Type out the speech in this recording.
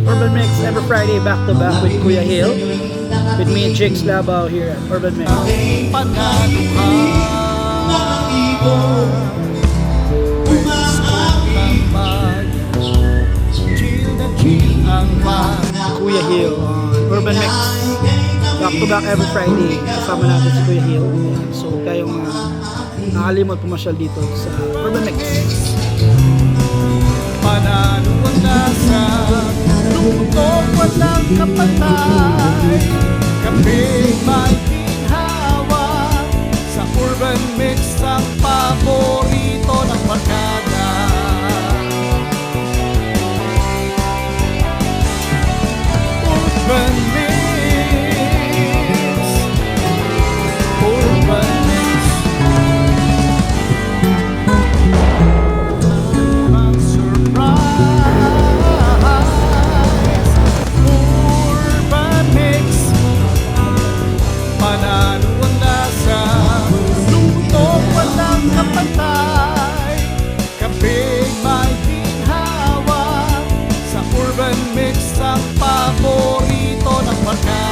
Urban Mix every Friday back to back with Kuya Hill. With me, Jigs Labaw here at Urban Mix. Kuya Hill on Urban Mix. Back to back every Friday. Kasama natin si Kuya Hill. So huwag kayong nakalimot pumasyal dito sa Urban Mix. Panalo ang nasa lungkot walang kapatay, kapig may ginhawa. Sa Urban Mix ang paborito ng barkada. Urban Mix, Urban Mix. Ang surprise, Urban Mix. Panalo ang lasa, lungkot walang kapantay, kapig may ginhawa. Sa Urban Mix ang paborito ng barkada.